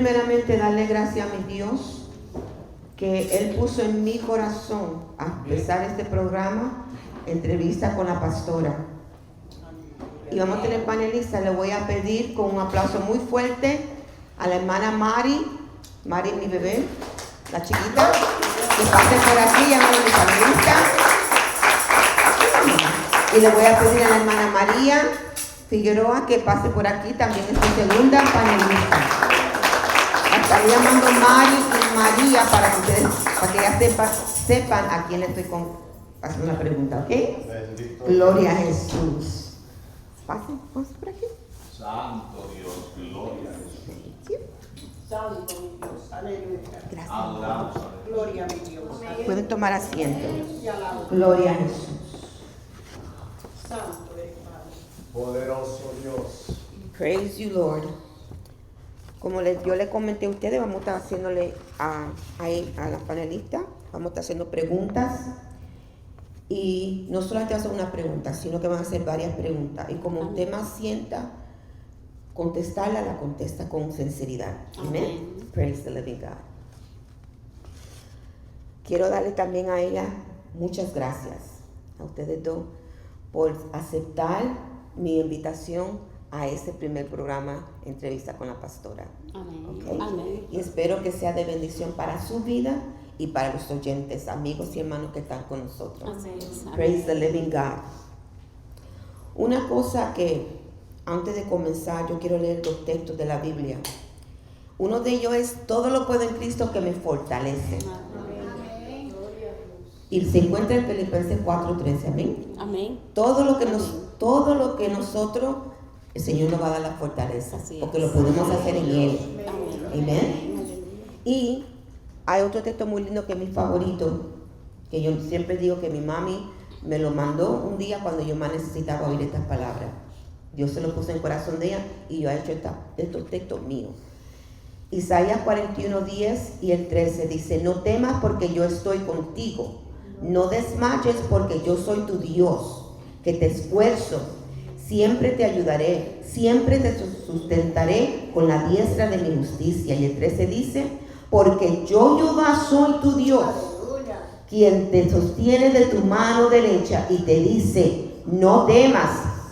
primeramente darle gracias a mi Dios que Él puso en mi corazón a empezar este programa, entrevista con la pastora. Y vamos a tener panelistas. Le voy a pedir con un aplauso muy fuerte a la hermana Mari, mi bebé, la chiquita, que pase por aquí, ya no es mi panelista. Y le voy a pedir a la hermana María Figueroa que pase por aquí, también es mi segunda panelista. La estaré llamando Mari y María para que ellas sepan a quién le estoy haciendo una pregunta, ¿ok? Gloria a Jesús. Pase por aquí. Santo Dios, gloria a Jesús. Santo mi Dios, aleluya. Gracias. Adoramos. Gloria a mi Dios. Pueden tomar asiento. Y alabo. Gloria a Jesús. Santo eres Padre. Poderoso Dios. Praise you, Lord. Como yo le comenté a ustedes, vamos a estar haciéndole a las panelistas, vamos a estar haciendo preguntas. Y no solamente va a ser una pregunta, sino que van a ser varias preguntas. Y como usted más sienta contestarla, la contesta con sinceridad. Amén. Praise the living God. Quiero darle también a ella muchas gracias, a ustedes dos, por aceptar mi invitación a ese primer programa, Entrevista con la Pastora. Amén. Okay. Amén. Y espero que sea de bendición para su vida y para los oyentes, amigos y hermanos que están con nosotros. Amén. Praise the living God. Una cosa que, antes de comenzar, yo quiero leer los textos de la Biblia. Uno de ellos es: todo lo puedo en Cristo que me fortalece. Amén. Y se encuentra en Filipenses 4:13. Amén. Amén. Todo lo que nosotros, el Señor nos va a dar la fortaleza, Así es. porque lo podemos hacer en Él. Amén. Amén. Y hay otro texto muy lindo que es mi favorito, que yo siempre digo que mi mami me lo mandó un día cuando yo más necesitaba oír estas palabras. Dios se lo puso en el corazón de ella y yo he hecho estos textos míos. Isaías 41:10 y el 13 dice: no temas porque yo estoy contigo, no desmayes porque yo soy tu Dios, que te esfuerzo, siempre te ayudaré, siempre te sustentaré con la diestra de mi justicia. Y el 13 dice: porque yo Jehová soy tu Dios, quien te sostiene de tu mano derecha y te dice: no temas,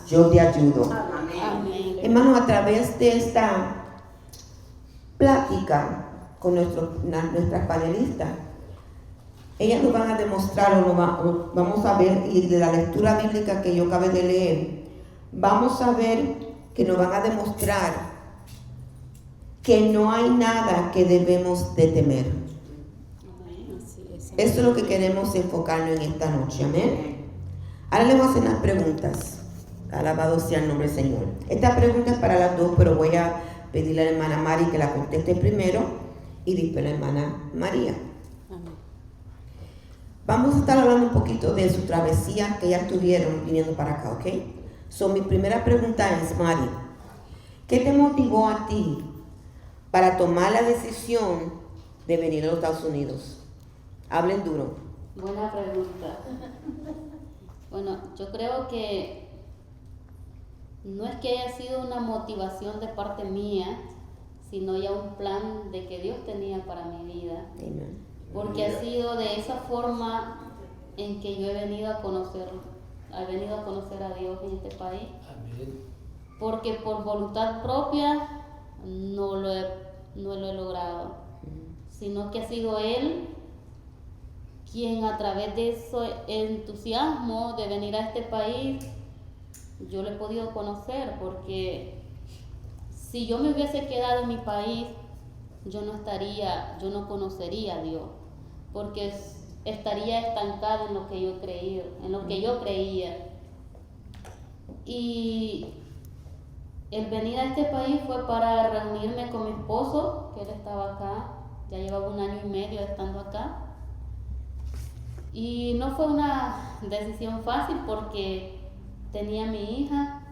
yo te ayudo. Amén. Hermanos, a través de esta plática con nuestras panelistas, ellas nos van a demostrar, vamos a ver, y de la lectura bíblica que yo acabé de leer, vamos a ver que nos van a demostrar que no hay nada que debemos de temer. Amén. Así es. Esto es lo que queremos enfocarnos en esta noche, amén. Ahora les voy a hacer unas preguntas. Alabado sea el nombre del Señor. Esta pregunta es para las dos, pero voy a pedirle a la hermana Mari que la conteste primero y después la hermana María. Amén. Vamos a estar hablando un poquito de su travesía que ellas tuvieron viniendo para acá, ¿ok? Mi primera pregunta es: Mari, ¿qué te motivó a ti para tomar la decisión de venir a los Estados Unidos? Hablen duro. Buena pregunta. Bueno, yo creo que no es que haya sido una motivación de parte mía, sino ya un plan de que Dios tenía para mi vida. Amén. Porque ha sido de esa forma en que yo he venido a conocer a Dios en este país. Porque por voluntad propia no lo he logrado, sino que ha sido Él quien, a través de ese entusiasmo de venir a este país, yo lo he podido conocer. Porque si yo me hubiese quedado en mi país, yo no conocería a Dios, porque estaría estancada en lo que yo creía. Y el venir a este país fue para reunirme con mi esposo, que él estaba acá, ya llevaba 1 año y medio estando acá. Y no fue una decisión fácil porque tenía a mi hija,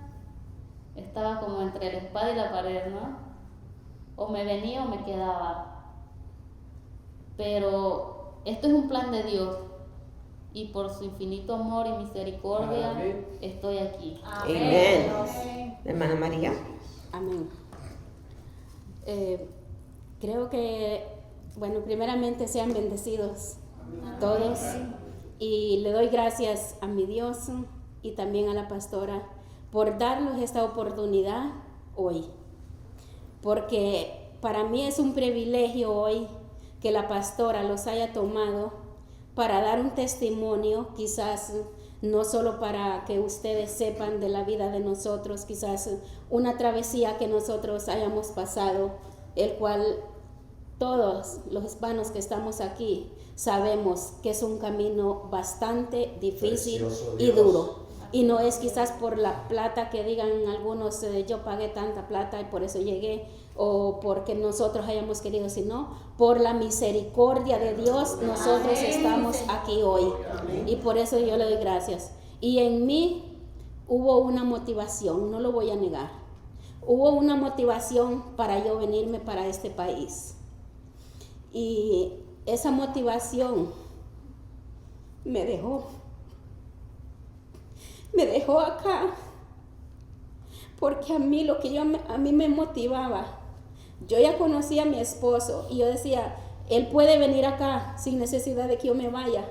estaba como entre la espada y la pared, ¿no? O me venía o me quedaba. Pero esto es un plan de Dios, y por su infinito amor y misericordia, Amén. estoy aquí. Amén. Hermana María. Amén. Creo que, bueno, primeramente sean bendecidos todos y le doy gracias a mi Dios y también a la pastora por darnos esta oportunidad hoy, porque para mí es un privilegio hoy que la pastora los haya tomado para dar un testimonio, quizás no solo para que ustedes sepan de la vida de nosotros, quizás una travesía que nosotros hayamos pasado, el cual todos los hispanos que estamos aquí sabemos que es un camino bastante difícil y duro. Y no es quizás por la plata que digan algunos, yo pagué tanta plata y por eso llegué, o porque nosotros hayamos querido, sino por la misericordia de Dios nosotros estamos aquí hoy. Y por eso yo le doy gracias. Y en mí hubo una motivación, no lo voy a negar. Hubo una motivación para yo venirme para este país. Y esa motivación me dejó acá, porque a mí lo que a mí me motivaba, yo ya conocía a mi esposo y yo decía, él puede venir acá sin necesidad de que yo me vaya,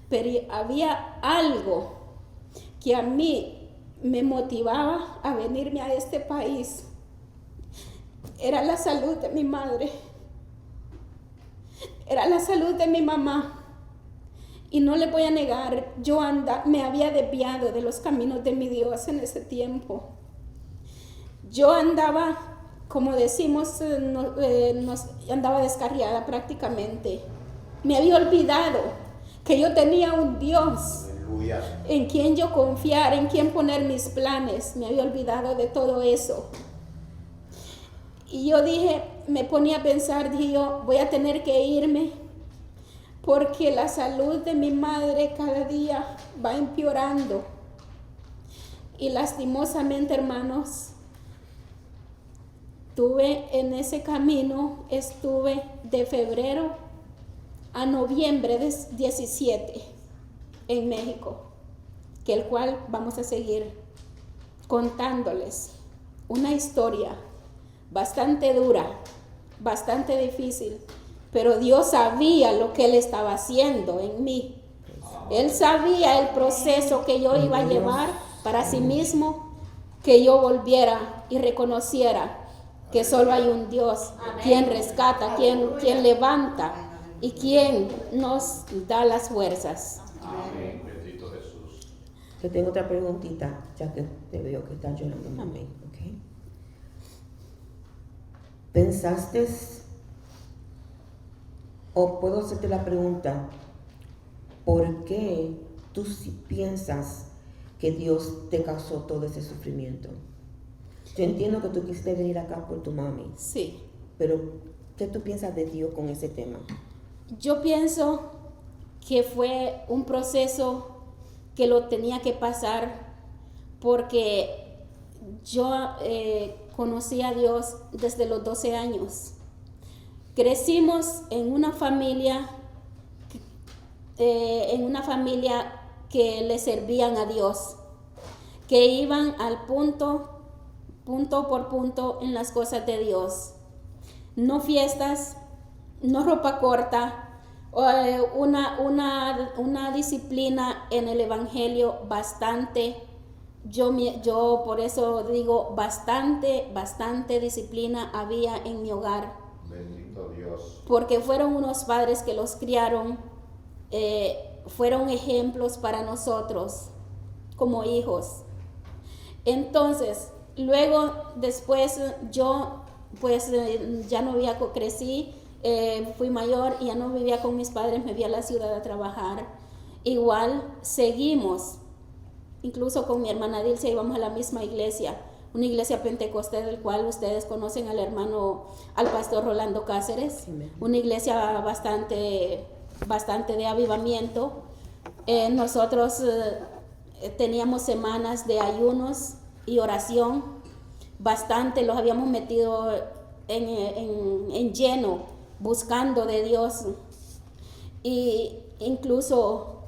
pero había algo que a mí me motivaba a venirme a este país, era la salud de mi madre, era la salud de mi mamá. Y no le voy a negar, yo me había desviado de los caminos de mi Dios en ese tiempo. Yo andaba, como decimos, andaba descarriada prácticamente. Me había olvidado que yo tenía un Dios en quien yo confiar, en quien poner mis planes. Me había olvidado de todo eso. Y yo dije, me ponía a pensar, dije yo, voy a tener que irme, porque la salud de mi madre cada día va empeorando. Y lastimosamente, hermanos, tuve en ese camino, estuve de febrero a noviembre de 17 en México, que el cual vamos a seguir contándoles una historia bastante dura, bastante difícil. Pero Dios sabía lo que Él estaba haciendo en mí. Él sabía el proceso que yo iba a llevar para sí mismo, que yo volviera y reconociera que solo hay un Dios, quien rescata, quien levanta y quien nos da las fuerzas. Amén. Bendito Jesús. Te tengo otra preguntita, ya que te veo que estás llorando. Amén. Okay. ¿Pensaste, o puedo hacerte la pregunta, por qué tú sí piensas que Dios te causó todo ese sufrimiento? Yo entiendo que tú quisiste venir acá por tu mami. Sí. Pero, ¿qué tú piensas de Dios con ese tema? Yo pienso que fue un proceso que lo tenía que pasar porque yo conocí a Dios desde los 12 años. Crecimos en una familia que le servían a Dios, que iban al punto por punto en las cosas de Dios. No fiestas, no ropa corta, una disciplina en el evangelio bastante. Yo por eso digo bastante disciplina había en mi hogar. Bendito Dios. Porque fueron unos padres que los criaron, fueron ejemplos para nosotros como hijos. Entonces, luego, después, yo pues ya no vivía, crecí, fui mayor y ya no vivía con mis padres, me fui a la ciudad a trabajar. Igual seguimos, incluso con mi hermana Dilcia íbamos a la misma iglesia, una iglesia pentecostés del cual ustedes conocen al pastor Rolando Cáceres, una iglesia bastante de avivamiento. Nosotros teníamos semanas de ayunos y oración, bastante los habíamos metido en lleno, buscando de Dios. Y incluso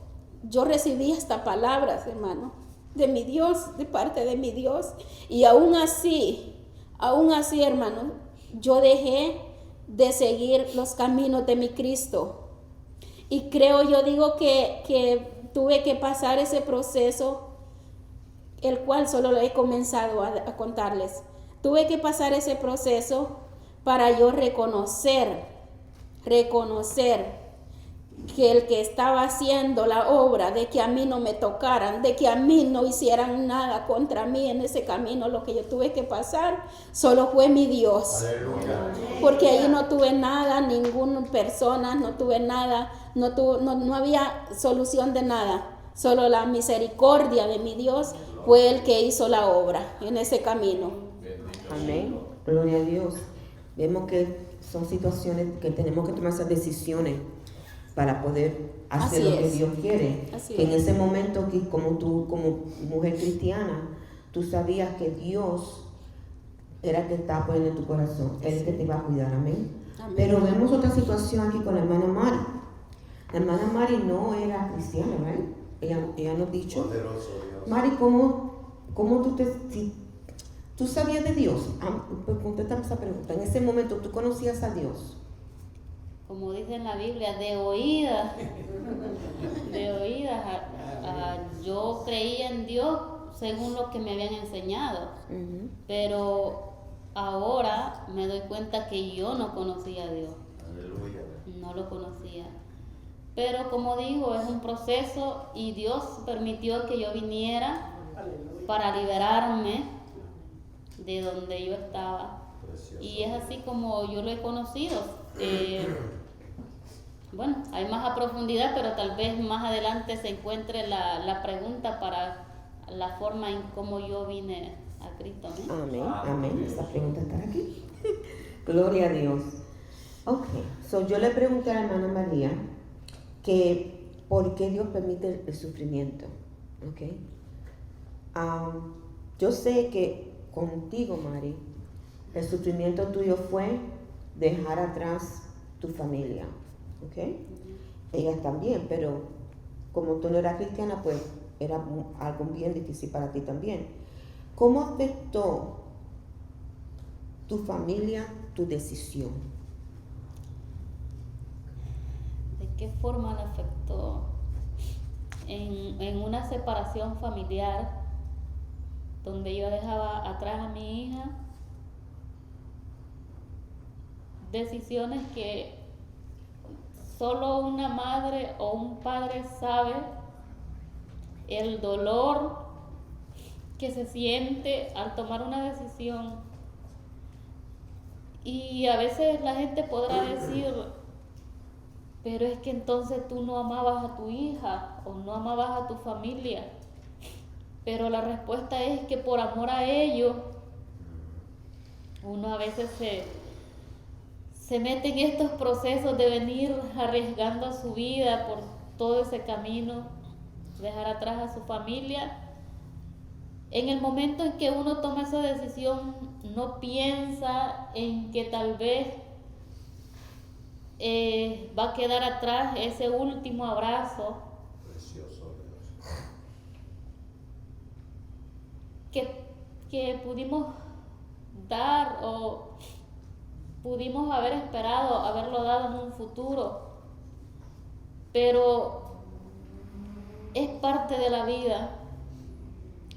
yo recibí hasta palabras, hermano, de mi Dios, de parte de mi Dios. Y aún así, hermano, yo dejé de seguir los caminos de mi Cristo. Y digo que tuve que pasar ese proceso, el cual solo lo he comenzado a contarles. Tuve que pasar ese proceso para yo reconocer que el que estaba haciendo la obra, de que a mí no me tocaran, de que a mí no hicieran nada contra mí en ese camino, lo que yo tuve que pasar, solo fue mi Dios. Aleluya. Porque ahí no tuve nada, ninguna persona, no tuve nada, no había solución de nada. Solo la misericordia de mi Dios fue el que hizo la obra en ese camino. Amén. Gloria a Dios. Vemos que son situaciones que tenemos que tomar esas decisiones para poder hacer Así lo que es. Dios quiere. Así Que en es. ese momento, que como tú, como mujer cristiana, tú sabías que Dios era el que estaba poniendo en tu corazón, Él es el que te iba a cuidar. Amén. Amén. Pero vemos otra situación aquí con la hermana Mari. La hermana Mari no era cristiana, ¿verdad? Ella nos ha dicho. Poderoso Dios. Mari, ¿cómo tú sabías de Dios? Pues contéstame esa pregunta. En ese momento, ¿tú conocías a Dios? Como dice en la Biblia, de oídas, yo creía en Dios según lo que me habían enseñado, pero ahora me doy cuenta que yo no conocía a Dios, Aleluya. no lo conocía. Pero como digo, es un proceso y Dios permitió que yo viniera para liberarme de donde yo estaba. Precioso. Y es así como yo lo he conocido. Bueno, hay más a profundidad, pero tal vez más adelante se encuentre la pregunta para la forma en cómo yo vine a Cristo. Amén. Amén, amén. Esa pregunta está aquí. Gloria a Dios. Ok, yo le pregunté a la hermana María que por qué Dios permite el sufrimiento. Ok. Yo sé que contigo, Mari, el sufrimiento tuyo fue dejar atrás tu familia. ¿Ok? Ella también, pero como tú no eras cristiana, pues era algo bien difícil para ti también. ¿Cómo afectó tu familia tu decisión? ¿De qué forma le afectó? En una separación familiar, donde yo dejaba atrás a mi hija, decisiones que solo una madre o un padre sabe el dolor que se siente al tomar una decisión. Y a veces la gente podrá decir, pero es que entonces tú no amabas a tu hija o no amabas a tu familia. Pero la respuesta es que por amor a ellos, uno a veces se mete en estos procesos de venir arriesgando su vida por todo ese camino, dejar atrás a su familia. En el momento en que uno toma esa decisión, no piensa en que tal vez va a quedar atrás ese último abrazo Precioso Dios. que pudimos dar o pudimos haber esperado haberlo dado en un futuro, pero es parte de la vida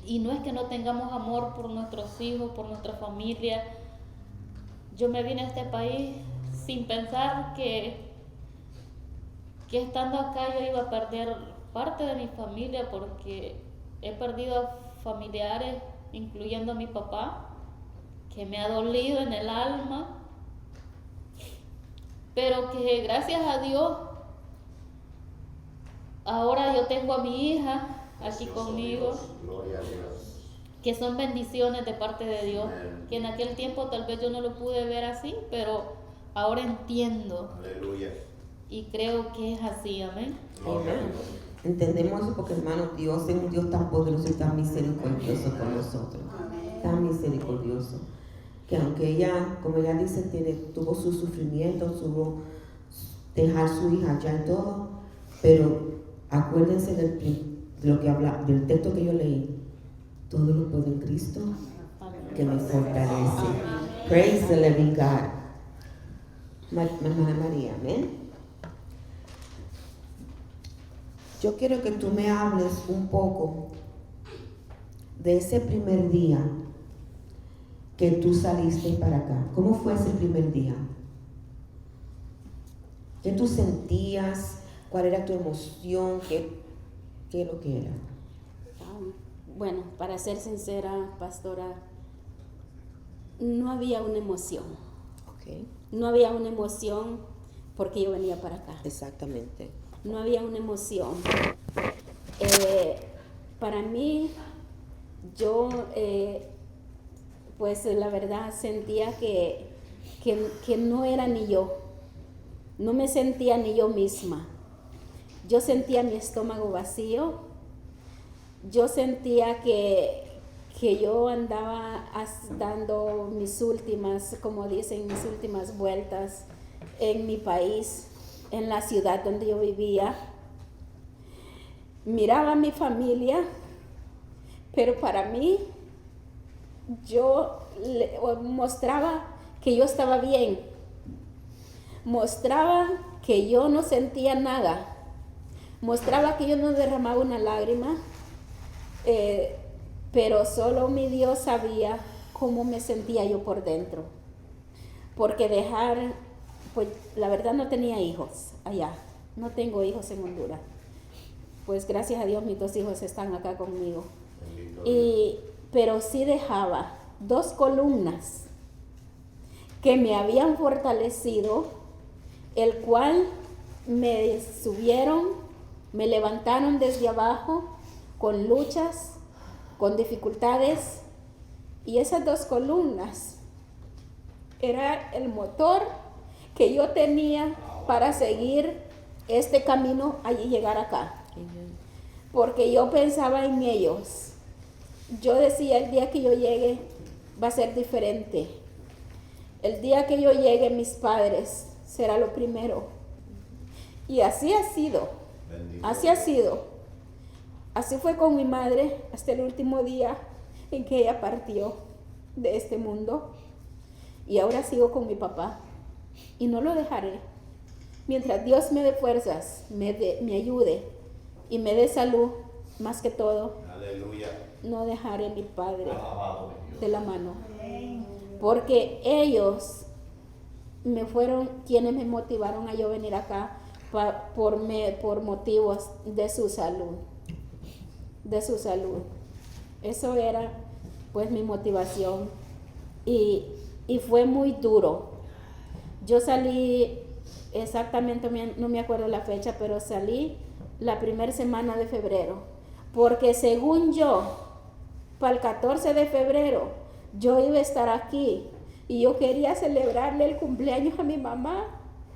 y no es que no tengamos amor por nuestros hijos, por nuestra familia. Yo me vine a este país sin pensar que estando acá yo iba a perder parte de mi familia, porque he perdido a familiares, incluyendo a mi papá, que me ha dolido en el alma, pero que gracias a Dios ahora yo tengo a mi hija aquí Precioso conmigo, Dios. Gloria a Dios. que son bendiciones de parte de Dios, Amén. que en aquel tiempo tal vez yo no lo pude ver así, pero ahora entiendo Aleluya. y creo que es así. Amén. Gloria a Amén. Dios. Entendemos eso porque, hermano, Dios es un Dios tan poderoso y tan misericordioso con nosotros. Tan misericordioso. Que aunque ella, como ella dice, tuvo su sufrimiento, tuvo dejar su hija allá y todo, pero acuérdense de lo que habla, del texto que yo leí. Todo lo puedo en Cristo que me fortalece. Praise the living God. Hermana María, amén. Yo quiero que tú me hables un poco de ese primer día que tú saliste para acá. ¿Cómo fue ese primer día? ¿Qué tú sentías? ¿Cuál era tu emoción? ¿Qué es lo que era? Bueno, para ser sincera, pastora, no había una emoción. Okay. No había una emoción porque yo venía para acá. Exactamente. No había una emoción. Para mí, yo, pues la verdad sentía que no era ni yo. No me sentía ni yo misma. Yo sentía mi estómago vacío. Yo sentía que yo andaba dando mis últimas, como dicen, mis últimas vueltas en mi país, en la ciudad donde yo vivía. Miraba a mi familia, pero para mí, yo mostraba que yo estaba bien. Mostraba que yo no sentía nada. Mostraba que yo no derramaba una lágrima. Pero solo mi Dios sabía cómo me sentía yo por dentro. Porque pues la verdad no tenía hijos allá. No tengo hijos en Honduras. Pues gracias a Dios mis 2 hijos están acá conmigo. Pero sí dejaba 2 columnas que me habían fortalecido, el cual me subieron, me levantaron desde abajo con luchas, con dificultades, y esas 2 columnas era el motor que yo tenía para seguir este camino y llegar acá. Porque yo pensaba en ellos. Yo decía, el día que yo llegue va a ser diferente. El día que yo llegue, mis padres será lo primero. Y así ha sido. Así ha sido. Así fue con mi madre hasta el último día en que ella partió de este mundo. Y ahora sigo con mi papá. Y no lo dejaré. Mientras Dios me dé fuerzas, me ayude y me dé salud, más que todo, Aleluya. no dejaré a mi padre Alabado Dios. de la mano. Porque ellos fueron quienes me motivaron a yo venir acá por motivos de su salud. De su salud. Eso era pues mi motivación. Y fue muy duro. Yo salí exactamente, no me acuerdo la fecha, pero salí la primera semana de febrero. Porque según yo, para el 14 de febrero, yo iba a estar aquí. Y yo quería celebrarle el cumpleaños a mi mamá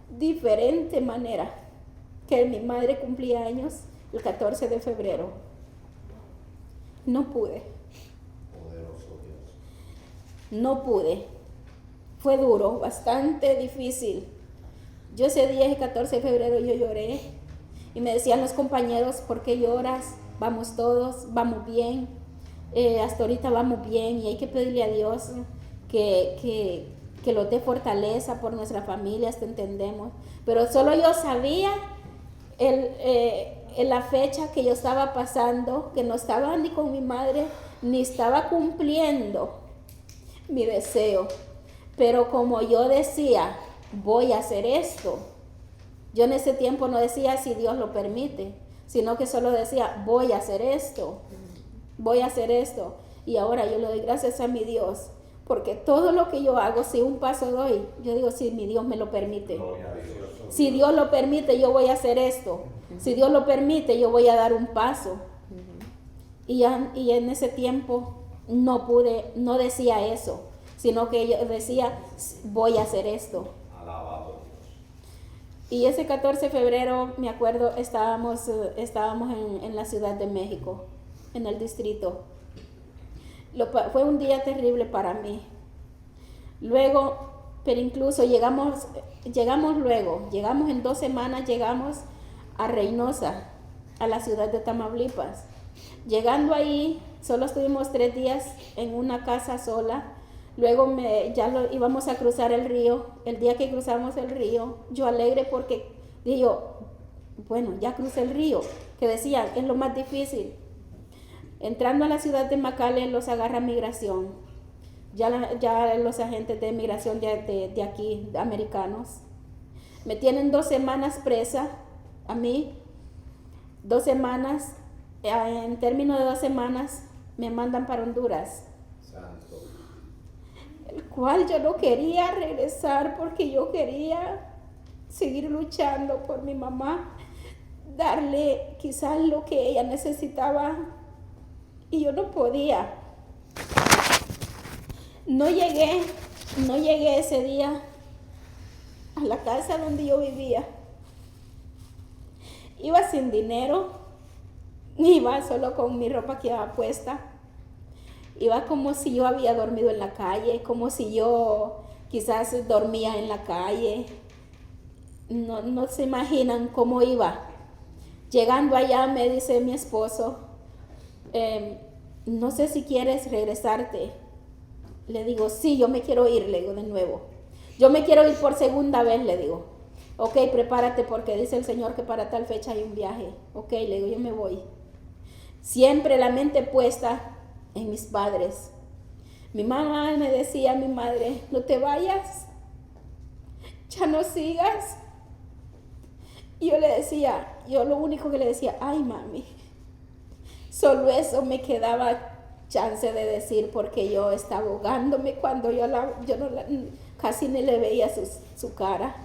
diferente manera que mi madre cumplía años el 14 de febrero. No pude. Poderoso Dios. No pude. Fue duro, bastante difícil. Yo ese día, el 14 de febrero, yo lloré. Y me decían los compañeros, ¿por qué lloras? Vamos todos, vamos bien. Hasta ahorita vamos bien. Y hay que pedirle a Dios que lo dé fortaleza por nuestras familias, te entendemos. Pero solo yo sabía la fecha que yo estaba pasando, que no estaba ni con mi madre, ni estaba cumpliendo mi deseo. Pero como yo decía, voy a hacer esto. Yo en ese tiempo no decía si Dios lo permite, sino que solo decía, voy a hacer esto. Voy a hacer esto. Y ahora yo le doy gracias a mi Dios. Porque todo lo que yo hago, si un paso doy, yo digo, si mi Dios me lo permite. Gloria a Dios. Si Dios lo permite, yo voy a hacer esto. Si Dios lo permite, yo voy a dar un paso. Y en ese tiempo no decía eso, sino que yo decía, voy a hacer esto. Alabado Dios. Y ese 14 de febrero, me acuerdo, estábamos en la Ciudad de México, en el distrito. Fue un día terrible para mí. Luego, pero incluso llegamos en 2 semanas, llegamos a Reynosa, a la ciudad de Tamaulipas. Llegando ahí, solo estuvimos 3 días en una casa sola, Luego íbamos a cruzar el río. El día que cruzamos el río, yo alegre porque dije yo, bueno, ya crucé el río, que decían, es lo más difícil. Entrando a la ciudad de McAllen los agarra migración. Ya los agentes de migración de aquí, americanos, me tienen 2 semanas presa, a mí, 2 semanas, en términos de 2 semanas, me mandan para Honduras. Santo. El cual yo no quería regresar porque yo quería seguir luchando por mi mamá, darle quizás lo que ella necesitaba y yo no podía. No llegué ese día a la casa donde yo vivía. Iba sin dinero, iba solo con mi ropa que iba puesta. Iba como si yo había dormido en la calle, como si yo quizás dormía en la calle. No se imaginan cómo iba. Llegando allá me dice mi esposo, no sé si quieres regresarte. Le digo, sí, yo me quiero ir, le digo de nuevo. Yo me quiero ir por segunda vez, le digo. Ok, prepárate porque dice el Señor que para tal fecha hay un viaje. Ok, le digo, yo me voy. Siempre la mente puesta en mis padres. Mi mamá me decía, mi madre, no te vayas, ya no sigas. Y yo le decía, yo lo único que le decía, ay mami, solo eso me quedaba chance de decir porque yo estaba ahogándome cuando casi ni le veía su cara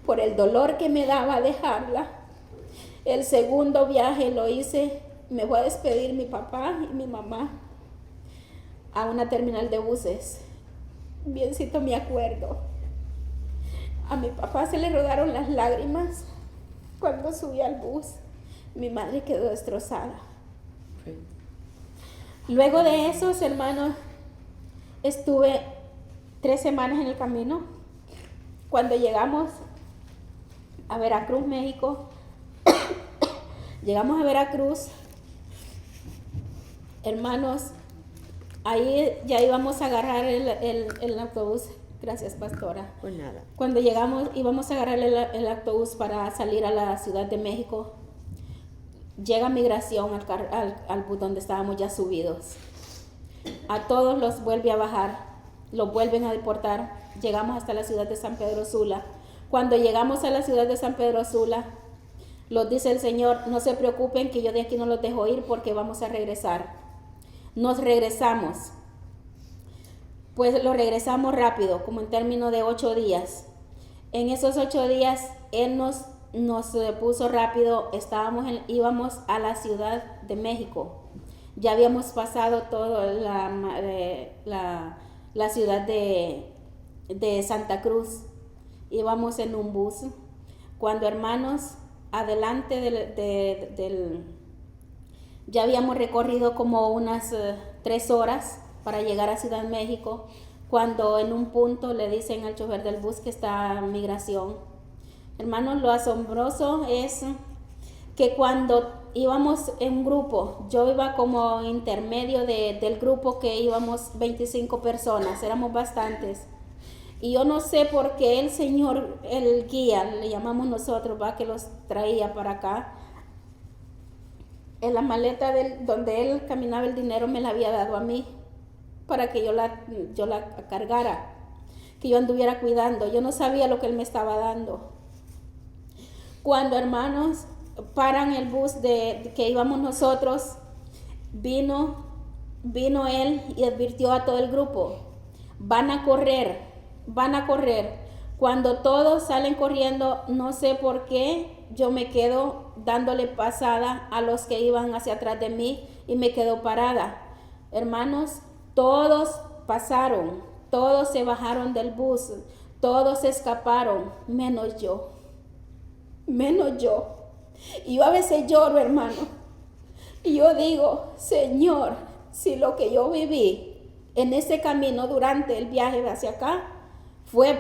por el dolor que me daba dejarla. El segundo viaje lo hice, me voy a despedir mi papá y mi mamá a una terminal de buses. Biencito me acuerdo. A mi papá se le rodaron las lágrimas cuando subí al bus. Mi madre quedó destrozada. Luego de esos, hermanos, estuve 3 semanas en el camino. Cuando llegamos a Veracruz, México, llegamos a Veracruz, hermanos, ahí ya íbamos a agarrar el autobús. Gracias, pastora. Pues nada. Cuando llegamos, íbamos a agarrar el autobús para salir a la Ciudad de México. Llega migración al bus donde estábamos ya subidos. A todos los vuelve a bajar, los vuelven a deportar. Llegamos hasta la ciudad de San Pedro Sula. Cuando llegamos a la ciudad de San Pedro Sula, los dice el Señor, no se preocupen que yo de aquí no los dejo ir porque vamos a regresar. Nos regresamos. Pues lo regresamos rápido, como en términos de 8 días. En esos 8 días, Él nos puso rápido, íbamos a la Ciudad de México. Ya habíamos pasado toda la ciudad de Santa Cruz. Íbamos en un bus. Cuando, hermanos, adelante ya habíamos recorrido como unas 3 horas para llegar a Ciudad de México, cuando en un punto le dicen al chofer del bus que está en migración. Hermanos, lo asombroso es que cuando íbamos en un grupo, yo iba como intermedio del grupo que íbamos 25 personas, éramos bastantes. Y yo no sé por qué el Señor, el guía, le llamamos nosotros, que los traía para acá. En la maleta donde él caminaba el dinero me la había dado a mí para que yo la cargara, que yo anduviera cuidando. Yo no sabía lo que él me estaba dando. Cuando, hermanos, paran el bus que íbamos nosotros, vino él y advirtió a todo el grupo, van a correr. Cuando todos salen corriendo, no sé por qué, yo me quedo dándole pasada a los que iban hacia atrás de mí y me quedo parada. Hermanos, todos pasaron, todos se bajaron del bus, todos escaparon, menos yo. Y yo a veces lloro, hermano, y yo digo, Señor, si lo que yo viví en ese camino durante el viaje hacia acá fue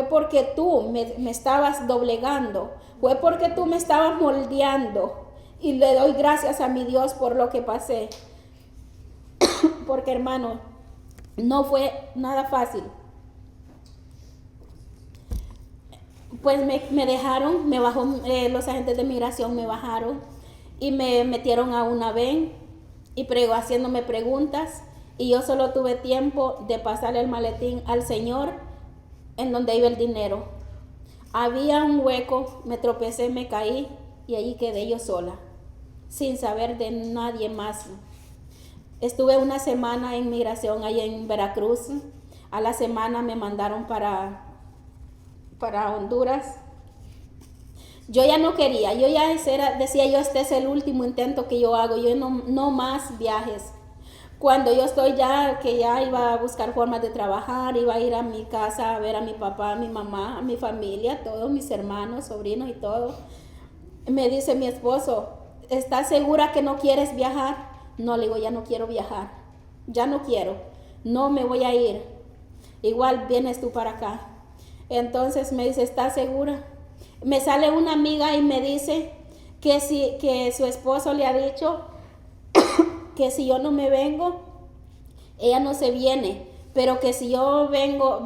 porque tú me estabas doblegando, fue porque tú me estabas moldeando, y le doy gracias a mi Dios por lo que pasé. Porque, hermano, no fue nada fácil. Pues me dejaron, me bajó, los agentes de migración me bajaron y me metieron a una van y haciéndome preguntas, y yo solo tuve tiempo de pasarle el maletín al señor en donde iba el dinero. Había un hueco, me tropecé, me caí y allí quedé yo sola, sin saber de nadie más. Estuve una semana en migración allá en Veracruz. A la semana me mandaron para Honduras. Yo ya no quería, decía yo, este es el último intento que yo hago, yo no más viajes. Cuando yo estoy que ya iba a buscar formas de trabajar, iba a ir a mi casa a ver a mi papá, a mi mamá, a mi familia, todos mis hermanos, sobrinos y todo. Me dice mi esposo, ¿estás segura que no quieres viajar? No, le digo, ya no quiero viajar, ya no quiero, no me voy a ir. Igual vienes tú para acá. Entonces me dice, ¿estás segura? Me sale una amiga y me dice que su esposo le ha dicho que si yo no me vengo, ella no se viene, pero que si yo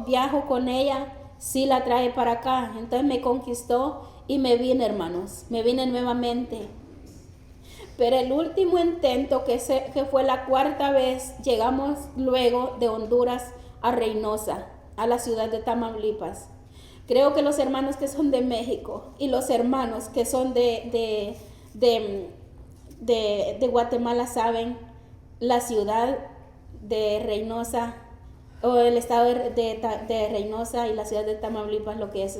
viajo con ella, sí la trae para acá. Entonces me conquistó y me vine, hermanos, me vine nuevamente. Pero el último intento, que fue la 4ª vez, llegamos luego de Honduras a Reynosa, a la ciudad de Tamaulipas. Creo que los hermanos que son de México y los hermanos que son de Guatemala saben la ciudad de Reynosa, o el estado de Reynosa y la ciudad de Tamaulipas, lo que es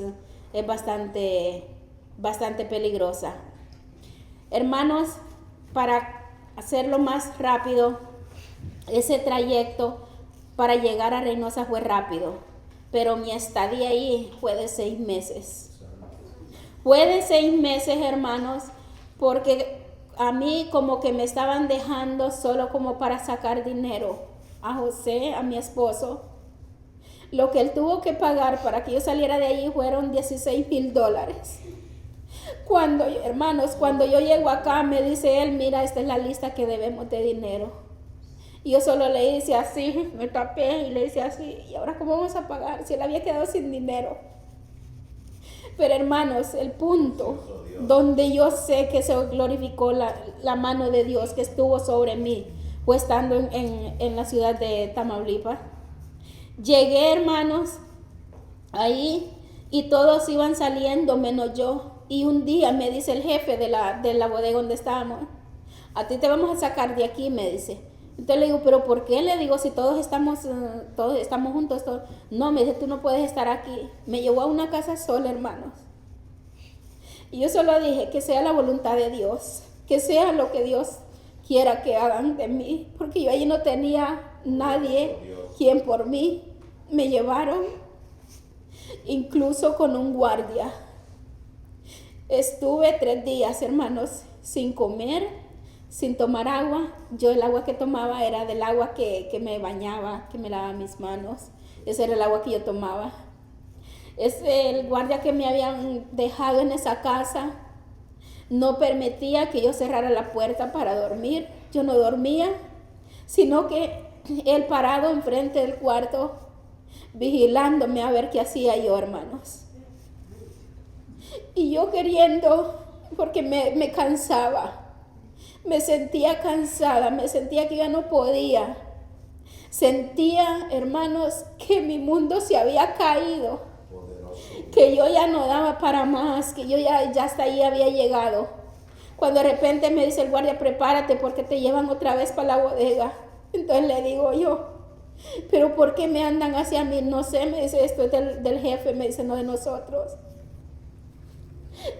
bastante peligrosa. Hermanos, para hacerlo más rápido, ese trayecto para llegar a Reynosa fue rápido, pero mi estadía ahí fue de 6 meses. Fue de 6 meses, hermanos, porque a mí como que me estaban dejando solo como para sacar dinero. A José, a mi esposo, lo que él tuvo que pagar para que yo saliera de allí fueron $16,000. Cuando yo llego acá, me dice él, mira, esta es la lista que debemos de dinero. Y yo solo le hice así, me tapé y le hice así, ¿y ahora cómo vamos a pagar? Si él había quedado sin dinero. Pero hermanos, el punto donde yo sé que se glorificó la mano de Dios que estuvo sobre mí fue estando en la ciudad de Tamaulipas. Llegué, hermanos, ahí y todos iban saliendo menos yo. Y un día me dice el jefe de la bodega donde estábamos, a ti te vamos a sacar de aquí, me dice. Entonces le digo, ¿pero por qué? Le digo, si todos estamos juntos. No, me dice, tú no puedes estar aquí. Me llevó a una casa sola, hermanos. Y yo solo dije, que sea la voluntad de Dios, que sea lo que Dios quiera que hagan de mí, porque yo allí no tenía nadie quien por mí. Me llevaron, incluso con un guardia. Estuve 3 días, hermanos, sin comer, sin tomar agua. Yo el agua que tomaba era del agua que me bañaba, que me lavaba mis manos. Ese era el agua que yo tomaba. El guardia que me habían dejado en esa casa no permitía que yo cerrara la puerta para dormir. Yo no dormía, sino que él parado enfrente del cuarto, vigilándome a ver qué hacía yo, hermanos. Y yo queriendo, porque me cansaba, me sentía cansada, me sentía que ya no podía. Sentía, hermanos, que mi mundo se había caído, que yo ya no daba para más, que yo ya hasta ahí había llegado. Cuando de repente me dice el guardia, prepárate porque te llevan otra vez para la bodega. Entonces le digo yo, ¿pero por qué me andan hacia mí? No sé, me dice, esto es del jefe, me dice, no de nosotros.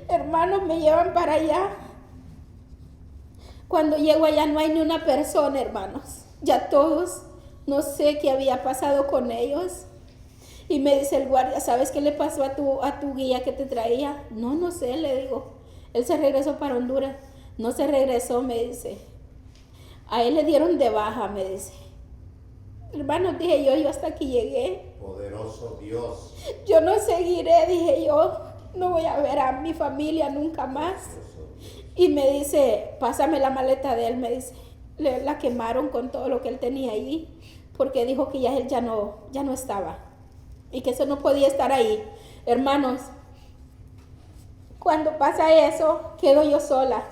Hermanos, me llevan para allá. Cuando llego allá no hay ni una persona, hermanos. Ya todos, no sé qué había pasado con ellos. Y me dice el guardia, ¿sabes qué le pasó a tu guía que te traía? No sé, le digo. Él se regresó para Honduras. No se regresó, me dice. A él le dieron de baja, me dice. Hermanos, dije yo hasta aquí llegué. Poderoso Dios. Yo no seguiré, dije yo. No voy a ver a mi familia nunca más. Y me dice, pásame la maleta de él, me dice. La quemaron con todo lo que él tenía ahí. porque dijo que ya él ya no estaba y que eso no podía estar ahí. Hermanos, cuando pasa eso, quedo yo sola.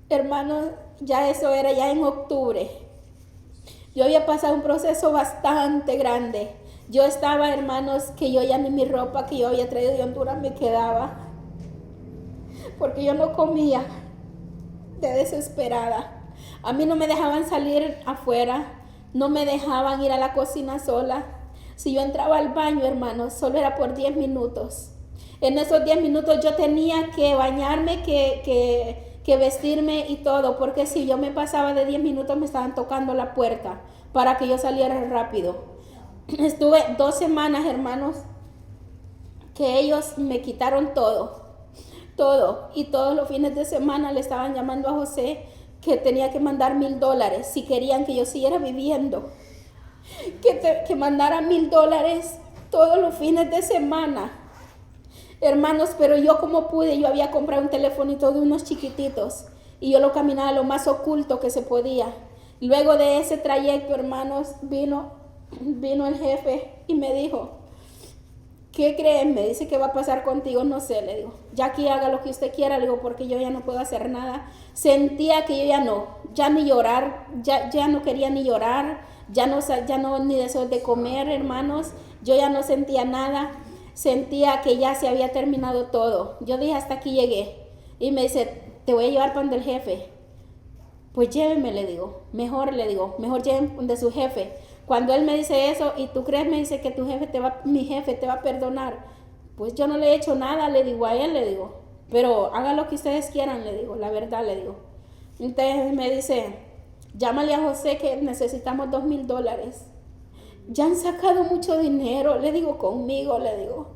Hermanos, ya eso era ya en octubre. Yo había pasado un proceso bastante grande. Yo estaba, hermanos, que yo ya ni mi ropa que yo había traído de Honduras me quedaba, porque yo no comía, de desesperada. A mí no me dejaban salir afuera, no me dejaban ir a la cocina sola. Si yo entraba al baño, hermanos, solo era por 10 minutos. En esos 10 minutos yo tenía que bañarme, que vestirme y todo, porque si yo me pasaba de 10 minutos me estaban tocando la puerta para que yo saliera rápido. Estuve 2 semanas, hermanos, que ellos me quitaron todo, y todos los fines de semana le estaban llamando a José que tenía que mandar $1,000 si querían que yo siguiera viviendo, que mandara $1,000 todos los fines de semana. Hermanos, pero yo como pude, yo había comprado un telefonito de unos chiquititos y yo lo caminaba lo más oculto que se podía. Luego de ese trayecto, hermanos, vino el jefe y me dijo, ¿qué creen? Me dice, ¿qué va a pasar contigo? No sé, le digo, ya aquí haga lo que usted quiera, le digo, porque yo ya no puedo hacer nada. Sentía que yo ya ni llorar, ya no quería ni llorar, ya no ni deseo de comer, hermanos, yo ya no sentía nada. Sentía que ya se había terminado todo. Yo dije, hasta aquí llegué. Y me dice, te voy a llevar para donde el jefe. Pues lléveme, le digo, mejor llévenme de su jefe. Cuando él me dice eso, y tú crees, me dice que mi jefe te va a perdonar. Pues yo no le he hecho nada, le digo a él, le digo. Pero hagan lo que ustedes quieran, le digo, la verdad, le digo. Entonces me dice, llámale a José que necesitamos $2,000. Ya han sacado mucho dinero, le digo, conmigo, le digo.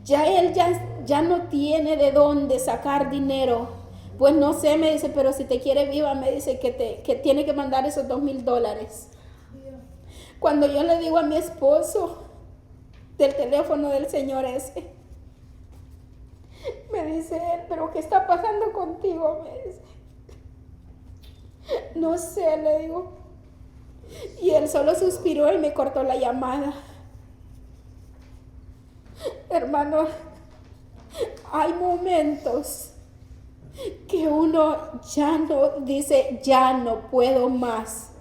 Ya él ya no tiene de dónde sacar dinero. Pues no sé, me dice, pero si te quiere viva, me dice que tiene que mandar esos $2,000. Cuando yo le digo a mi esposo del teléfono del señor ese, me dice él, pero ¿qué está pasando contigo? Me dice. No sé, le digo. Y él solo suspiró y me cortó la llamada. Hermano, hay momentos que uno ya no dice, ya no puedo más.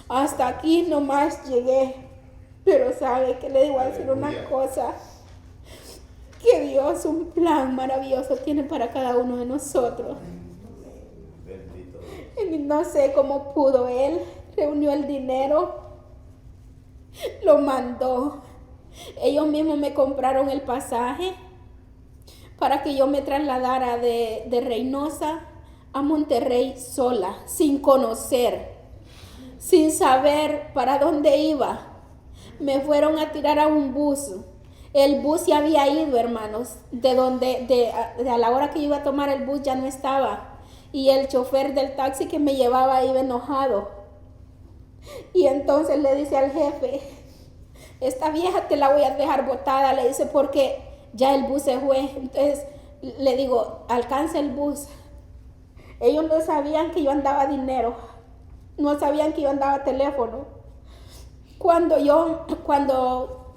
Hasta aquí nomás llegué. Pero sabe que le digo a decir una cosa, que Dios un plan maravilloso tiene para cada uno de nosotros. Y no sé cómo pudo él. Reunió el dinero, lo mandó. Ellos mismos me compraron el pasaje para que yo me trasladara de Reynosa a Monterrey sola, sin conocer, sin saber para dónde iba. Me fueron a tirar a un bus. El bus ya había ido, hermanos, a la hora que yo iba a tomar el bus ya no estaba. Y el chofer del taxi que me llevaba iba enojado. Y entonces le dice al jefe, esta vieja te la voy a dejar botada, le dice, porque ya el bus se fue. Entonces le digo, alcanza el bus. Ellos no sabían que yo andaba dinero, no sabían que yo andaba teléfono. Cuando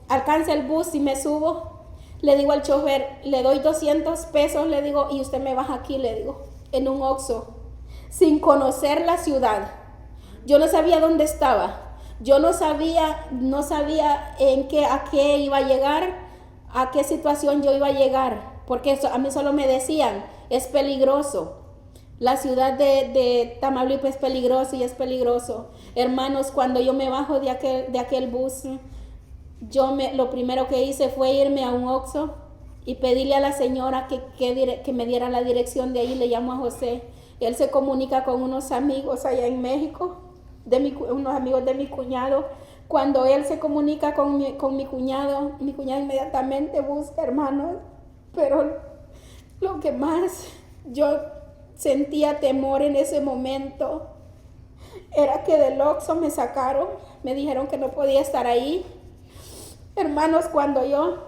alcanza el bus y me subo, le digo al chofer, le doy $200, le digo, y usted me baja aquí, le digo, en un Oxxo, sin conocer la ciudad. Yo no sabía dónde estaba. Yo no sabía a qué iba a llegar, a qué situación yo iba a llegar, porque a mí solo me decían, es peligroso. La ciudad de Tamaulipas es peligroso y es peligroso. Hermanos, cuando yo me bajo de aquel bus, lo primero que hice fue irme a un Oxxo y pedirle a la señora que me diera la dirección de ahí. Le llamo a José. Él se comunica con unos amigos allá en México, unos amigos de mi cuñado. Cuando él se comunica con mi cuñado inmediatamente busca, hermanos. Pero lo que más yo sentía temor en ese momento era que del Oxxo me sacaron, me dijeron que no podía estar ahí. Hermanos, cuando yo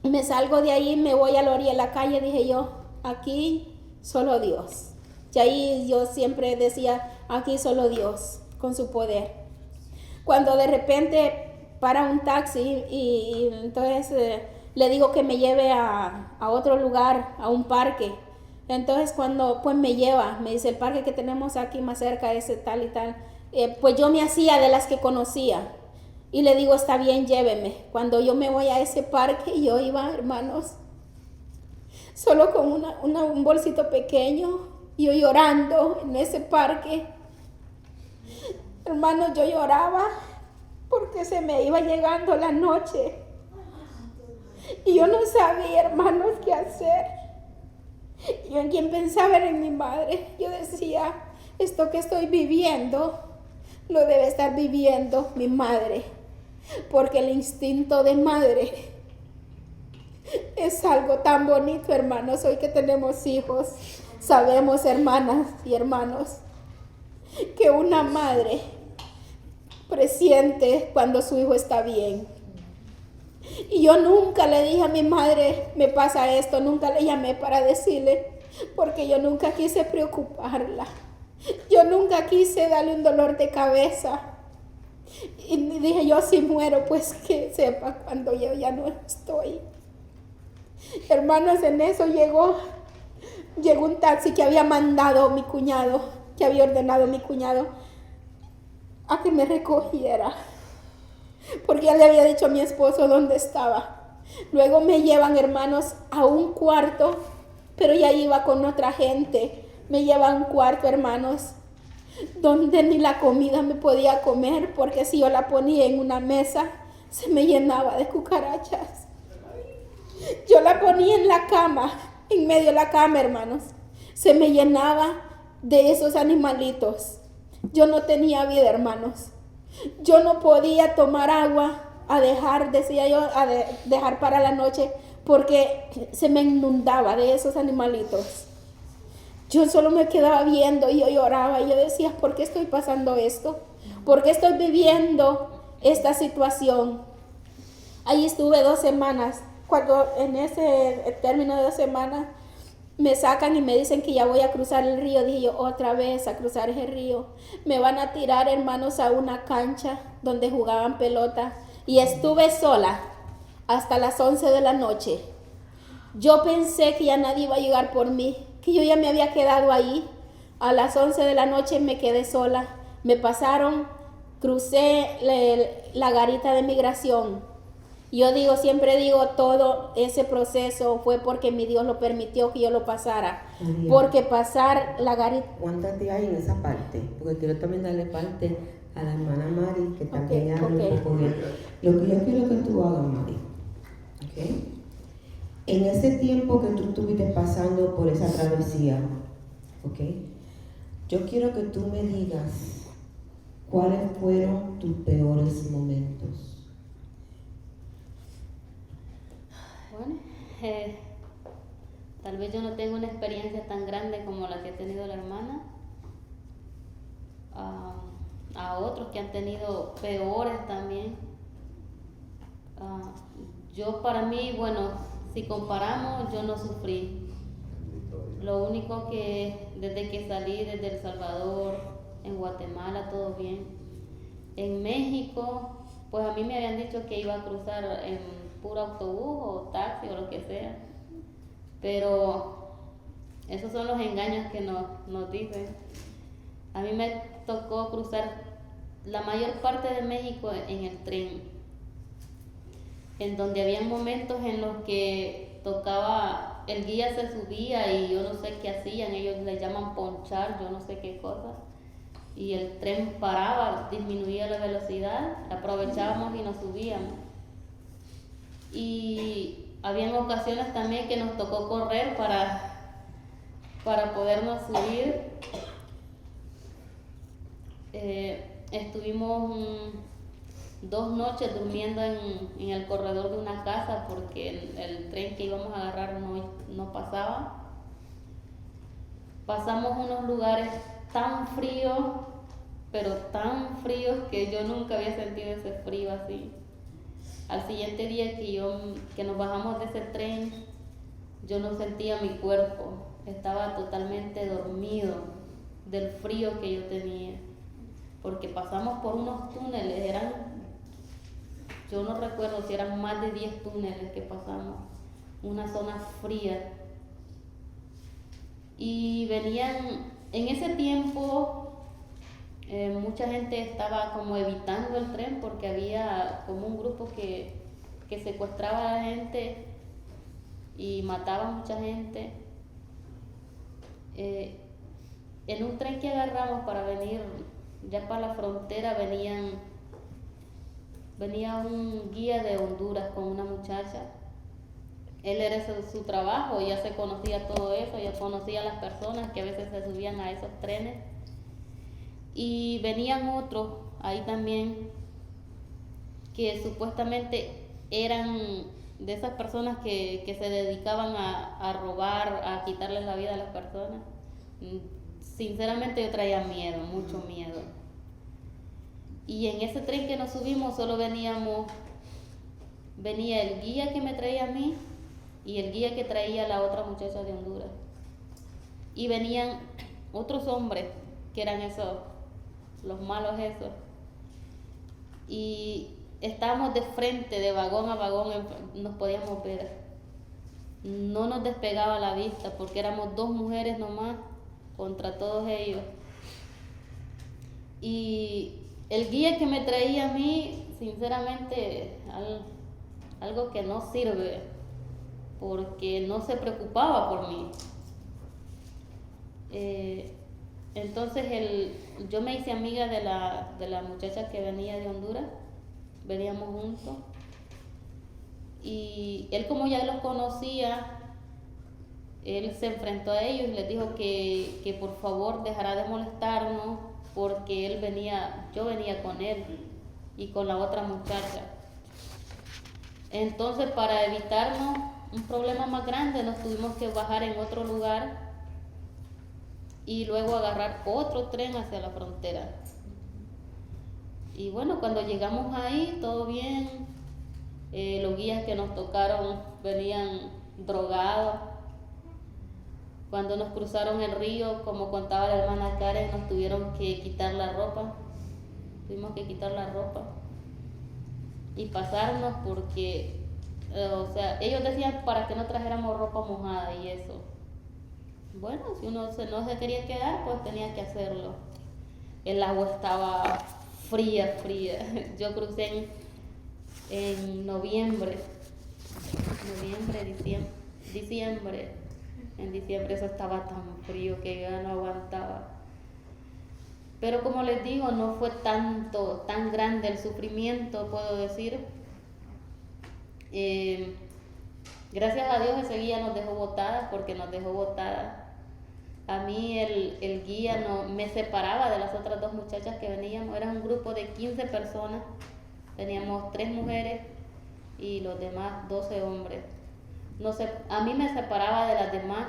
me salgo de ahí, me voy a la orilla de la calle, dije yo, aquí solo Dios. Y ahí yo siempre decía, aquí solo Dios, con su poder. cuando de repente para un taxi y entonces le digo que me lleve a otro lugar, a un parque. Entonces cuando pues me lleva, me dice el parque que tenemos aquí más cerca es tal y tal. Pues yo me hacía de las que conocía y le digo, está bien, lléveme. Cuando yo me voy a ese parque, yo iba, hermanos, solo con un bolsito pequeño, yo llorando en ese parque. Hermanos, yo lloraba porque se me iba llegando la noche y yo no sabía, hermanos, qué hacer. Yo en quien pensaba era en mi madre. Yo decía, esto que estoy viviendo lo debe estar viviendo mi madre, porque el instinto de madre es algo tan bonito, hermanos. Hoy que tenemos hijos, sabemos, hermanas y hermanos, que una madre presiente cuando su hijo está bien. Y yo nunca le dije a mi madre, me pasa esto, nunca le llamé para decirle, porque yo nunca quise preocuparla. Yo nunca quise darle un dolor de cabeza. Y dije, yo si muero, pues que sepa cuando yo ya no estoy. Hermanos, en eso llegó un taxi que había mandado mi cuñado, que había ordenado mi cuñado a que me recogiera, porque ya le había dicho a mi esposo dónde estaba. Luego me llevan, hermanos, a un cuarto, pero ya iba con otra gente. Me llevan a un cuarto, hermanos, donde ni la comida me podía comer, porque si yo la ponía en una mesa, se me llenaba de cucarachas. Yo la ponía en la cama, en medio de la cama, hermanos, se me llenaba de esos animalitos. Yo no tenía vida, hermanos. Yo no podía tomar agua decía yo, dejar para la noche, porque se me inundaba de esos animalitos. Yo solo me quedaba viendo y yo lloraba y yo decía, ¿por qué estoy pasando esto? ¿Por qué estoy viviendo esta situación? Ahí estuve 2 semanas. Cuando en ese término de 2 semanas me sacan y me dicen que ya voy a cruzar el río, dije yo, otra vez a cruzar ese río. Me van a tirar, hermanos, a una cancha donde jugaban pelota y estuve sola hasta las 11 de la noche. Yo pensé que ya nadie iba a llegar por mí, que yo ya me había quedado ahí. A las 11 de la noche me quedé sola. Me pasaron, crucé la garita de migración. Yo siempre digo, todo ese proceso fue porque mi Dios lo permitió que yo lo pasara. María, Porque pasar la garita... aguántate ahí en esa parte, porque quiero también darle parte a la hermana Mari, que también hable un poco de lo que yo quiero que tú hagas, Mari. ¿Okay? En ese tiempo que tú estuviste pasando por esa travesía, ¿okay? Yo quiero que tú me digas cuáles fueron tus peores momentos. Bueno, tal vez yo no tengo una experiencia tan grande como la que ha tenido la hermana. A otros que han tenido peores también. Yo para mí, bueno, si comparamos, yo no sufrí. Lo único que desde que salí desde El Salvador, en Guatemala, todo bien. En México, pues a mí me habían dicho que iba a cruzar en puro autobús o taxi o lo que sea. Pero esos son los engaños que nos dicen. A mí me tocó cruzar la mayor parte de México en el tren, en donde había momentos en los que tocaba, el guía se subía y yo no sé qué hacían, ellos le llaman ponchar, yo no sé qué cosa, y el tren paraba, disminuía la velocidad, aprovechábamos y nos subíamos. Y habían ocasiones también que nos tocó correr para podernos subir. Estuvimos 2 noches durmiendo en el corredor de una casa porque el tren que íbamos a agarrar no pasaba. Pasamos unos lugares tan fríos, pero tan fríos que yo nunca había sentido ese frío así. Al siguiente día que nos bajamos de ese tren, yo no sentía mi cuerpo, estaba totalmente dormido del frío que yo tenía. porque pasamos por unos túneles, yo no recuerdo si eran más de 10 túneles que pasamos, una zona fría. Y venían, en ese tiempo, mucha gente estaba como evitando el tren porque había como un grupo que secuestraba a la gente y mataba a mucha gente. En un tren que agarramos para venir ya para la frontera venía un guía de Honduras con una muchacha. Él era su trabajo, ya se conocía todo eso, ya conocía a las personas que a veces se subían a esos trenes. Y venían otros ahí también que supuestamente eran de esas personas que se dedicaban a robar, a quitarles la vida a las personas. Sinceramente yo traía miedo, mucho miedo. Y en ese tren que nos subimos solo venía el guía que me traía a mí y el guía que traía a la otra muchacha de Honduras. Y venían otros hombres que eran los malos esos. Y estábamos de frente, de vagón a vagón, nos podíamos ver. No nos despegaba la vista porque éramos 2 mujeres nomás contra todos ellos. Y el guía que me traía a mí, sinceramente, algo que no sirve, porque no se preocupaba por mí. Entonces yo me hice amiga de la muchacha que venía de Honduras, veníamos juntos, y él, como ya los conocía, él se enfrentó a ellos y les dijo que por favor dejara de molestarnos porque yo venía con él y con la otra muchacha. Entonces, para evitarnos un problema más grande, nos tuvimos que bajar en otro lugar y luego agarrar otro tren hacia la frontera. Y bueno, cuando llegamos ahí, todo bien. Los guías que nos tocaron venían drogados. Cuando nos cruzaron el río, como contaba la hermana Karen, nos tuvieron que quitar la ropa. Tuvimos que quitar la ropa y pasarnos porque, ellos decían para que no trajéramos ropa mojada y eso. Bueno, si uno no se quería quedar, pues tenía que hacerlo. El agua estaba fría. Yo crucé en noviembre, diciembre. En diciembre eso estaba tan frío que yo ya no aguantaba. Pero como les digo, no fue tan grande el sufrimiento, puedo decir. Gracias a Dios ese guía nos dejó botadas, porque nos dejó botadas. A mí el guía me separaba de las otras 2 muchachas que veníamos. Era un grupo de 15 personas. Teníamos 3 mujeres y los demás 12 hombres. A mí me separaba de las demás.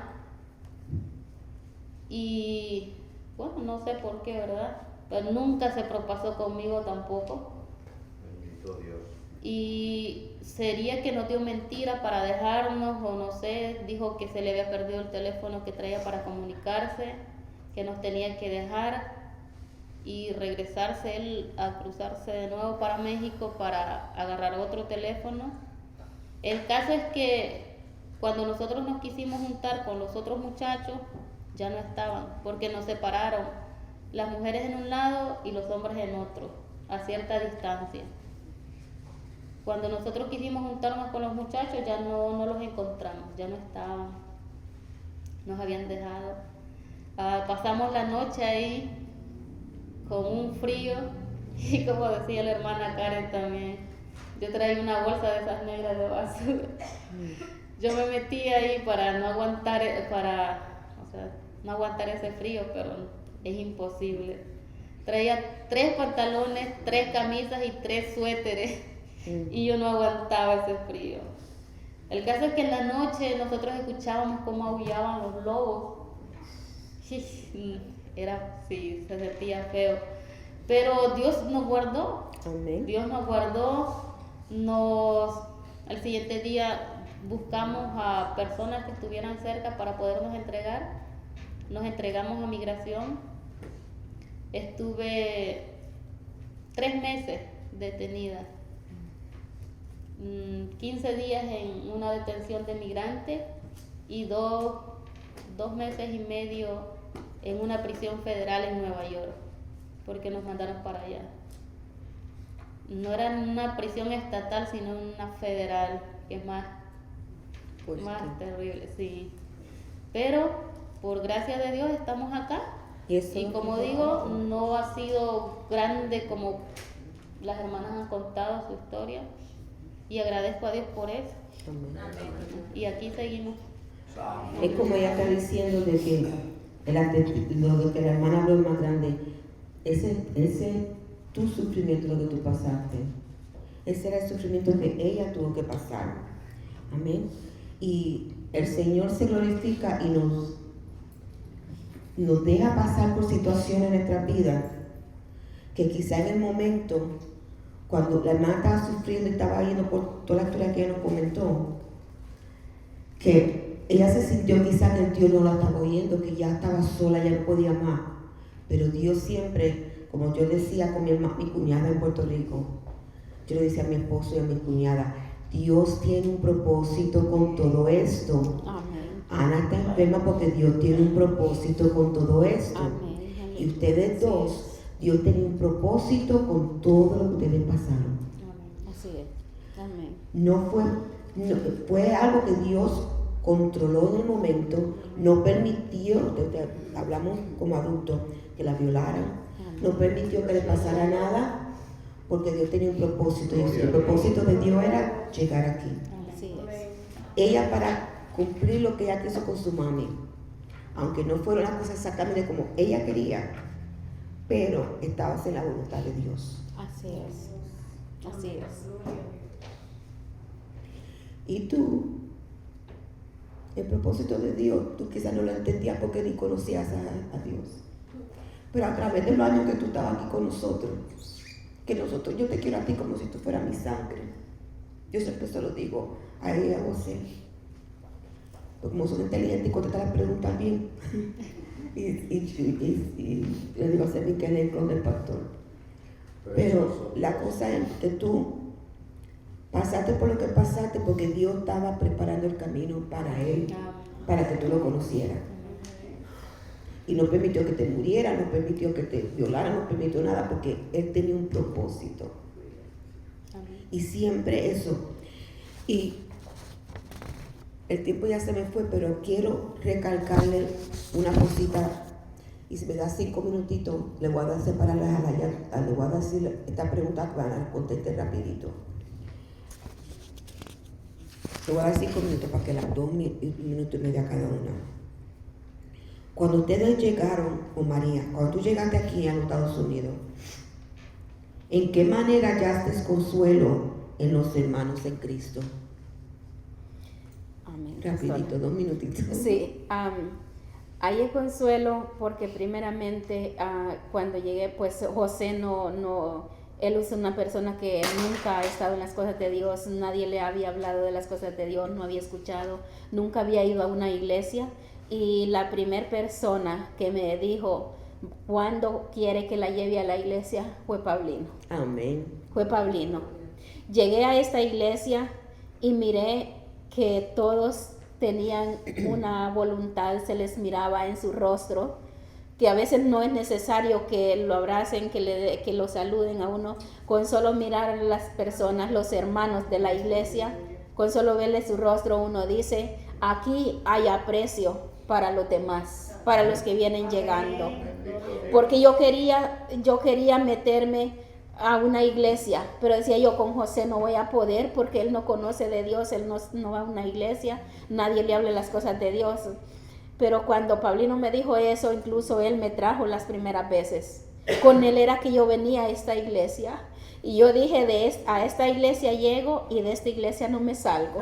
Y bueno, no sé por qué, ¿verdad? Pero nunca se propasó conmigo tampoco. Bendito Dios. Y sería que nos dio mentira para dejarnos, o no sé, dijo que se le había perdido el teléfono que traía para comunicarse, que nos tenía que dejar y regresarse él a cruzarse de nuevo para México para agarrar otro teléfono. El caso es que cuando nosotros nos quisimos juntar con los otros muchachos, ya no estaban, porque nos separaron, las mujeres en un lado y los hombres en otro, a cierta distancia. Cuando nosotros quisimos juntarnos con los muchachos, ya no los encontramos, ya no estaban, nos habían dejado. Pasamos la noche ahí con un frío y, como decía la hermana Karen también, yo traía una bolsa de esas negras de basura. Yo me metí ahí para no aguantar ese frío, pero es imposible. Traía 3 pantalones, 3 camisas y 3 suéteres y yo no aguantaba ese frío. El caso es que en la noche nosotros escuchábamos cómo aullaban los lobos. Se sentía feo. Pero Dios nos guardó. Amén. Dios nos guardó. Al siguiente día buscamos a personas que estuvieran cerca para podernos entregar. Nos entregamos a migración. Estuve 3 meses detenida. 15 días en una detención de migrantes y 2 meses y medio en una prisión federal en Nueva York, porque nos mandaron para allá. No era una prisión estatal, sino una federal, que es más terrible, sí. Pero por gracia de Dios estamos acá. Y como digo, no ha sido grande como las hermanas han contado su historia. Y agradezco a Dios por eso. Amén. Y aquí seguimos. Es como ella está diciendo de que lo de que la hermana habló es más grande. Ese tu sufrimiento, lo que tú pasaste, ese era el sufrimiento que ella tuvo que pasar. Amén. Y el Señor se glorifica y nos deja pasar por situaciones en nuestra vida que quizá en el momento, cuando la hermana estaba sufriendo y estaba yendo por toda la historia que ella nos comentó, que ella se sintió quizá que Dios no la estaba oyendo, que ya estaba sola, ya no podía más. Pero Dios siempre, como yo decía con mi cuñada en Puerto Rico, yo le decía a mi esposo y a mi cuñada, Dios tiene un propósito con todo esto. Amén. Ana está enferma porque Dios tiene un propósito con todo esto. Amén. Y ustedes dos, Dios tenía un propósito con todo lo que ustedes pasaron. Así es. Amén. Fue algo que Dios controló en el momento, no permitió, hablamos como adultos, que la violaran, no permitió que le pasara nada, porque Dios tenía un propósito, y el propósito de Dios era llegar aquí. Así es. Ella, para cumplir lo que ella quiso con su mami, aunque no fueron las cosas exactamente como ella quería, pero estabas en la voluntad de Dios. Así es. Así es. Y tú, el propósito de Dios, tú quizás no lo entendías porque ni conocías a Dios. Pero a través de los años que tú estabas aquí con nosotros, yo te quiero a ti como si tú fueras mi sangre. Yo siempre se lo digo a ella y a José. Porque como son inteligentes y contestan las preguntas bien. y le digo a Semi que es con el pastor. Pero la cosa es que tú pasaste por lo que pasaste porque Dios estaba preparando el camino para él, para que tú lo conocieras. Y no permitió que te muriera, no permitió que te violara, no permitió nada porque él tenía un propósito. Y siempre eso. Y el tiempo ya se me fue, pero quiero recalcarle una cosita. Y si me da 5 minutitos, le voy a dar separarlas a le voy a decir esta pregunta para que la conteste rapidito. Le voy a dar 5 minutos para que las 2 minutos y medio a cada una. Cuando ustedes llegaron, o María, cuando tú llegaste aquí a los Estados Unidos, ¿en qué manera hallaste consuelo en los hermanos en Cristo? Amén. Rapidito, 2 minutitos. Sí, hay consuelo porque primeramente cuando llegué, pues José él es una persona que nunca ha estado en las cosas de Dios, nadie le había hablado de las cosas de Dios, no había escuchado, nunca había ido a una iglesia. Y la primera persona que me dijo cuándo quiere que la lleve a la iglesia fue Paulino. Amén. Fue Paulino. Llegué a esta iglesia y miré que todos tenían una voluntad, se les miraba en su rostro, que a veces no es necesario que lo abracen, que lo saluden a uno, con solo mirar a las personas, los hermanos de la iglesia, con solo verle su rostro uno dice, aquí hay aprecio para los demás, para los que vienen llegando. Porque yo quería meterme a una iglesia, pero decía yo, con José no voy a poder porque él no conoce de Dios, él no va a una iglesia, nadie le habla las cosas de Dios. Pero cuando Paulino me dijo eso, incluso él me trajo las primeras veces. Con él era que yo venía a esta iglesia. Y yo dije, a esta iglesia llego y de esta iglesia no me salgo.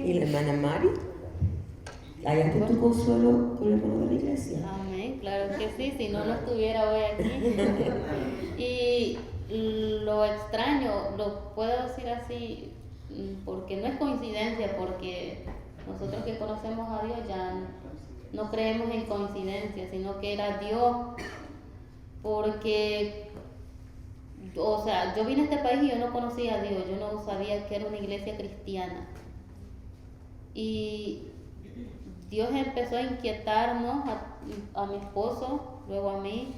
¿Y la hermana Mari? ¿Hallaste tu consuelo con el hermano de la iglesia? Amén, claro que sí, si no estuviera hoy aquí. Y lo extraño, lo puedo decir así, porque no es coincidencia, porque nosotros que conocemos a Dios ya no creemos en coincidencia, sino que era Dios, porque o sea, yo vine a este país y yo no conocía a Dios, yo no sabía que era una iglesia cristiana. Y Dios empezó a inquietarnos, a mi esposo, luego a mí,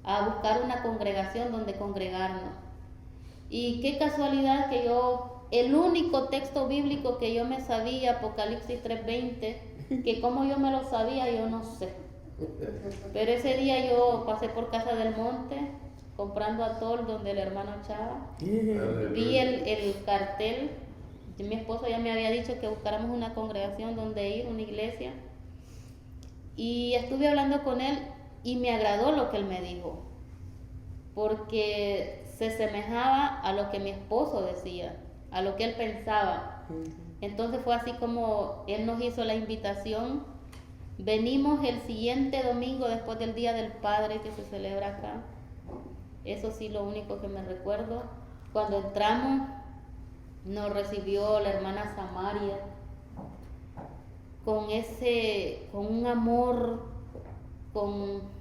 a buscar una congregación donde congregarnos. Y qué casualidad que el único texto bíblico que yo me sabía, Apocalipsis 3:20, que como yo me lo sabía, yo no sé. Pero ese día yo pasé por Casa del Monte, comprando atol donde el hermano Chava. Vi el cartel. Mi esposo ya me había dicho que buscáramos una congregación donde ir, una iglesia. Y estuve hablando con él y me agradó lo que él me dijo, porque se semejaba a lo que mi esposo decía, a lo que él pensaba. Entonces fue así como él nos hizo la invitación. Venimos el siguiente domingo después del Día del Padre que se celebra acá. Eso sí, lo único que me recuerdo. Cuando entramos, nos recibió la hermana Samaria con un amor,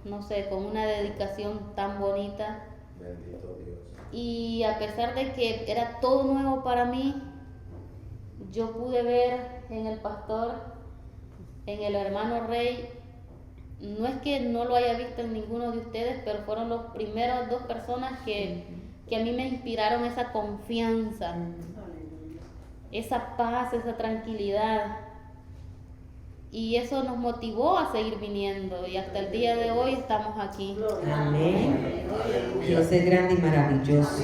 no sé, con una dedicación tan bonita. Bendito Dios. Y a pesar de que era todo nuevo para mí, yo pude ver en el pastor, en el hermano Rey, no es que no lo haya visto en ninguno de ustedes, pero fueron los primeros 2 personas que a mí me inspiraron esa confianza, esa paz, esa tranquilidad. Y eso nos motivó a seguir viniendo y hasta el día de hoy estamos aquí. Amén. Dios es grande y maravilloso.